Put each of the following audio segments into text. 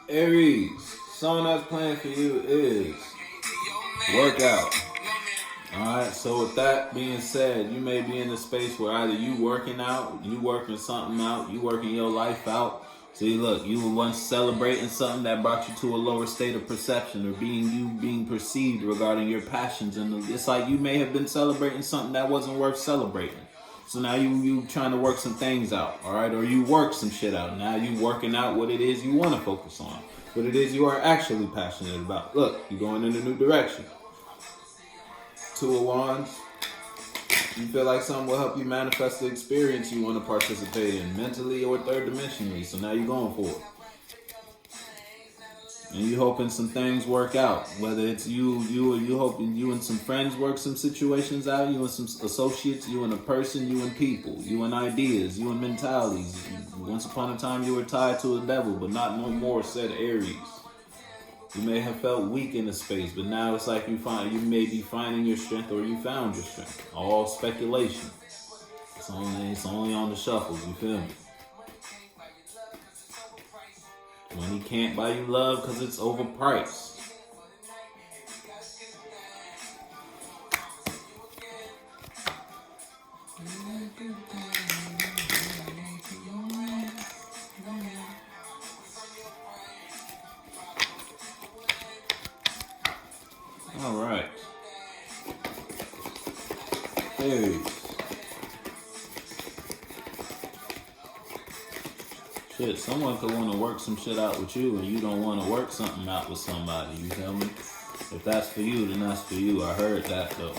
Aries, song that's playing for you is Workout. Alright, so with that being said, you may be in a space where either you working out, you working something out, you working your life out. See, look, you were once celebrating something that brought you to a lower state of perception or being perceived regarding your passions. And it's like you may have been celebrating something that wasn't worth celebrating. So now you trying to work some things out, all right? Or you work some shit out. Now you working out what it is you want to focus on, what it is you are actually passionate about. Look, you're going in a new direction. Two of Wands. You feel like something will help you manifest the experience you want to participate in, mentally or third dimensionally. So now you're going for it. And you hoping some things work out. Whether it's you hoping you and some friends work some situations out, you and some associates, you and a person, you and people, you and ideas, you and mentalities. Once upon a time you were tied to a devil, but not no more, said Aries. You may have felt weak in the space, but now it's like you may be finding your strength or you found your strength. All speculation. It's only on the shuffle, you feel me? Money can't buy you love because it's overpriced. All right. Aries. Shit, someone could want to work some shit out with you and you don't want to work something out with somebody, you feel me? If that's for you, then that's for you. I heard that though.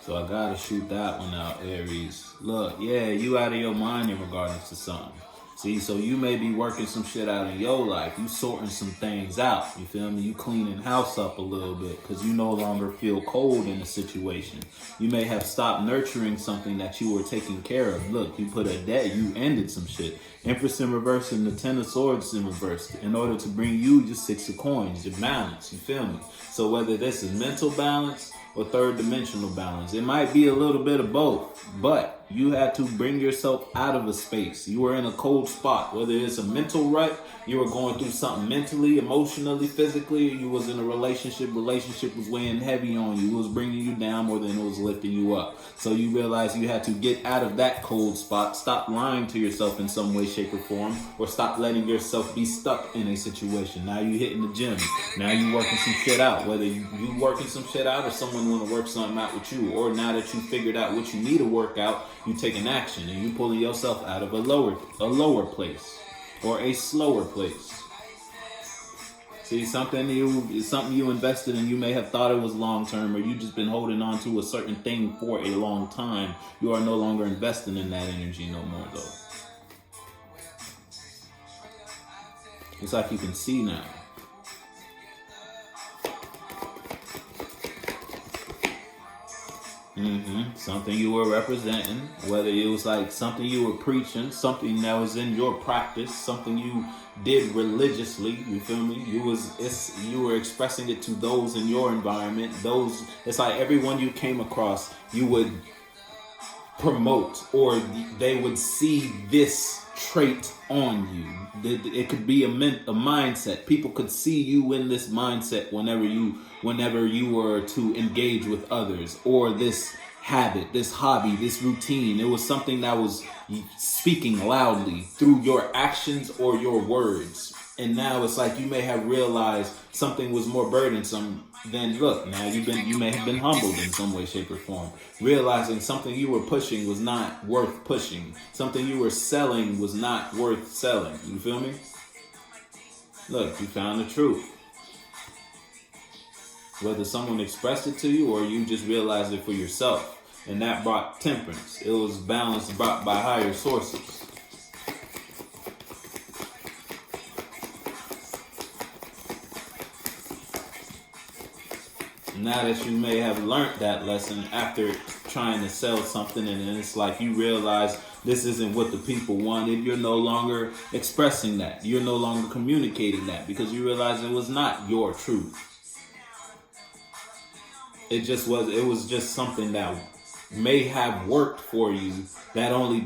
So I gotta shoot that one out, Aries. Look, yeah, you out of your mind in regards to something. See, so you may be working some shit out in your life. You sorting some things out. You feel me? You cleaning house up a little bit because you no longer feel cold in a situation. You may have stopped nurturing something that you were taking care of. Look, you put a debt. You ended some shit. Empress in reverse and the Ten of Swords in reverse in order to bring you your Six of Coins, your balance. You feel me? So whether this is mental balance or third dimensional balance, it might be a little bit of both, but you had to bring yourself out of a space. You were in a cold spot, whether it's a mental rut, you were going through something mentally, emotionally, physically, you was in a relationship was weighing heavy on you, it was bringing you down more than it was lifting you up. So you realized you had to get out of that cold spot, stop lying to yourself in some way, shape, or form, or stop letting yourself be stuck in a situation. Now you hitting the gym, now you working some shit out, whether you working some shit out or someone want to work something out with you, or now that you figured out what you need to work out, you taking action and you pulling yourself out of a lower place or a slower place. See, something you invested in, you may have thought it was long term, or you just been holding on to a certain thing for a long time. You are no longer investing in that energy no more though. It's like you can see now. Something you were representing, whether it was like something you were preaching, something that was in your practice, something you did religiously, you feel me? You were expressing it to those in your environment. It's like everyone you came across, you would promote, or they would see this trait on you. It could be a mindset. People could see you in this mindset whenever you were to engage with others, or this habit, this hobby, this routine. It was something that was speaking loudly through your actions or your words. And now it's like you may have realized something was more burdensome. Then look, now you may have been humbled in some way, shape, or form. Realizing something you were pushing was not worth pushing. Something you were selling was not worth selling. You feel me? Look, you found the truth. Whether someone expressed it to you or you just realized it for yourself. And that brought temperance. It was balance brought by higher sources. Now that you may have learned that lesson after trying to sell something, and then it's like you realize this isn't what the people wanted, you're no longer expressing that. You're no longer communicating that because you realize it was not your truth. It was just something that may have worked for you. That only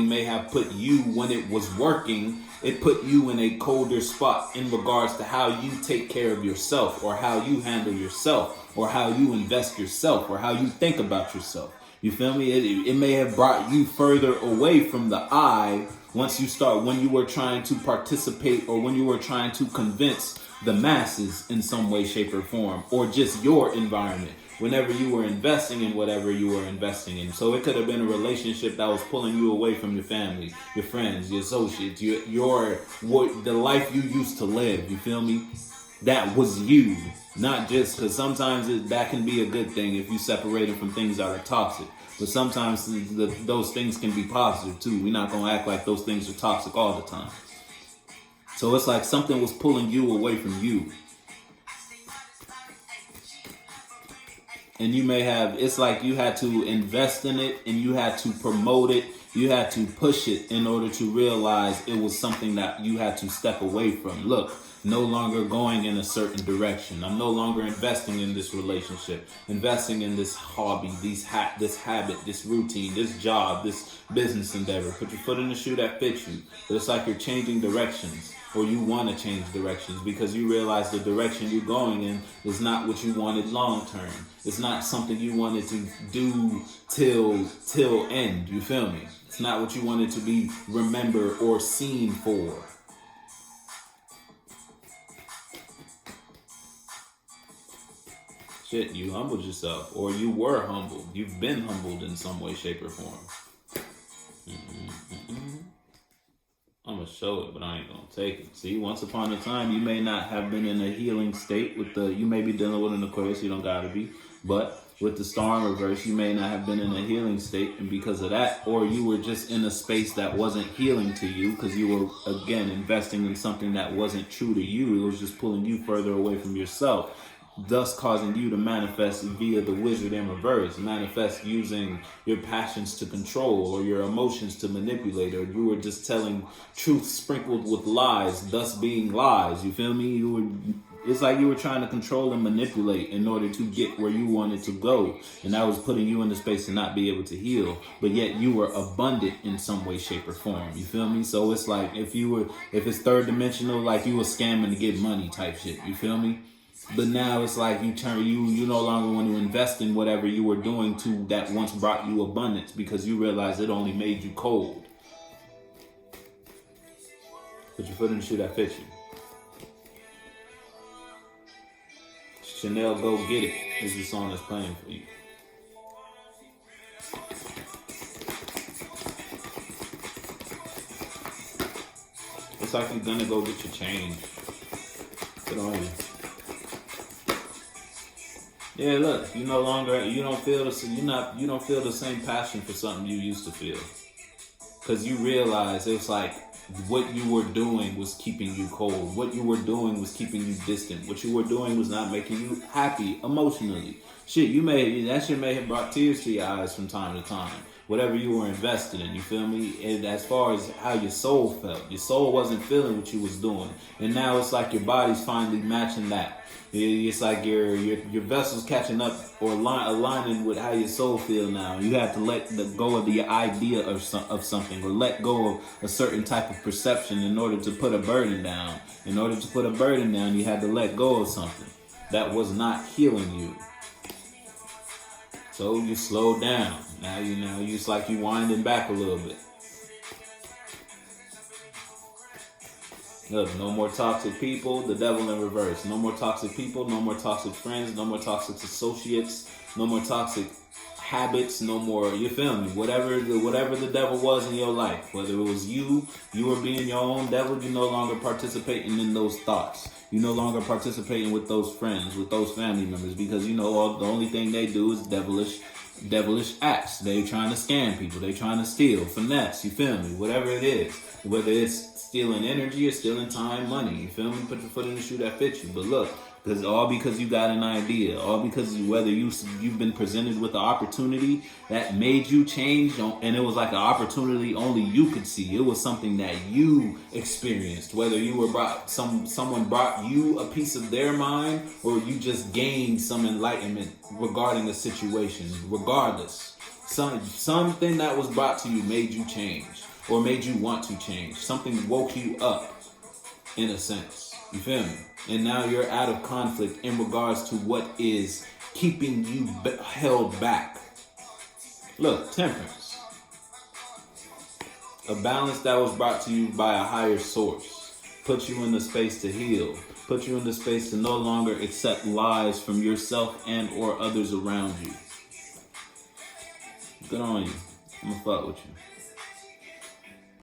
may have put you, when it was working, It put you in a colder spot in regards to how you take care of yourself, or how you handle yourself, or how you invest yourself, or how you think about yourself. You feel me? It may have brought you further away from the I once you start, when you were trying to participate, or when you were trying to convince the masses in some way, shape, or form, or just your environment, whenever you were investing in whatever you were investing in. So it could have been a relationship that was pulling you away from your family, your friends, your associates, the life you used to live. You feel me? That was you. Not just because sometimes that can be a good thing if you separate it from things that are toxic. But sometimes those things can be positive too. We're not going to act like those things are toxic all the time. So it's like something was pulling you away from you. And you may have, it's like you had to invest in it, and you had to promote it. You had to push it in order to realize it was something that you had to step away from. Look, no longer going in a certain direction. I'm no longer investing in this relationship, investing in this hobby, this habit, this routine, this job, this business endeavor. Put your foot in the shoe that fits you. But it's like you're changing directions, or you want to change directions, because you realize the direction you're going in is not what you wanted long term. It's not something you wanted to do till end. You feel me? It's not what you wanted to be remembered or seen for. Shit, you humbled yourself, or you were humbled. You've been humbled in some way, shape, or form. I'm going to show it, but I ain't going to take it. See, once upon a time, you may not have been in a healing state you may be dealing with an Aquarius, you don't got to be. But with the star in reverse, you may not have been in a healing state, and because of that, or you were just in a space that wasn't healing to you, because you were, again, investing in something that wasn't true to you. It was just pulling you further away from yourself, thus causing you to manifest via the wizard in reverse, manifest using your passions to control, or your emotions to manipulate, or you were just telling truth sprinkled with lies, thus being lies. You feel me? It's like you were trying to control and manipulate in order to get where you wanted to go, and that was putting you in the space to not be able to heal, but yet you were abundant in some way, shape, or form. You feel me? So it's like if it's third dimensional, like you were scamming to get money type shit. You feel me? But now it's like you no longer want to invest in whatever you were doing that once brought you abundance, because you realize it only made you cold. Put your foot in the shoe that fits you. Chanel, Go Get It is the song that's playing for you. It's like you're gonna go get your change. Put on you. Yeah, look, you don't feel the same passion for something you used to feel. Because you realize it's like what you were doing was keeping you cold. What you were doing was keeping you distant. What you were doing was not making you happy emotionally. Shit, that shit may have brought tears to your eyes from time to time. Whatever you were invested in, you feel me? And as far as how your soul felt, your soul wasn't feeling what you was doing. And now it's like your body's finally matching that. It's like your vessel's catching up or aligning with how your soul feel now. You have to let go of the idea of something, or let go of a certain type of perception in order to put a burden down. In order to put a burden down, you had to let go of something that was not healing you. So you slow down. Now it's like you winding back a little bit. Look, no more toxic people, the devil in reverse. No more toxic people, no more toxic friends, no more toxic associates, no more toxic habits, no more, you feel me? Whatever the devil was in your life, whether it was you were being your own devil, you're no longer participating in those thoughts. You're no longer participating with those friends, with those family members, because the only thing they do is devilish acts. They trying to scam people. They trying to steal, finesse, you feel me? Whatever it is, whether it's stealing energy or stealing time, money, you feel me? Put your foot in the shoe that fits you. But look, because you got an idea, all because whether you've been presented with an opportunity that made you change, and it was like an opportunity only you could see. It was something that you experienced, whether you were someone brought you a piece of their mind, or you just gained some enlightenment regarding a situation. Regardless, something that was brought to you made you change. or made you want to change. Something woke you up, in a sense. You feel me? And now you're out of conflict in regards to what is keeping you held back. Look, temperance. A balance that was brought to you by a higher source. Put you in the space to heal. Put you in the space to no longer accept lies from yourself and or others around you. Good on you. I'm gonna fuck with you.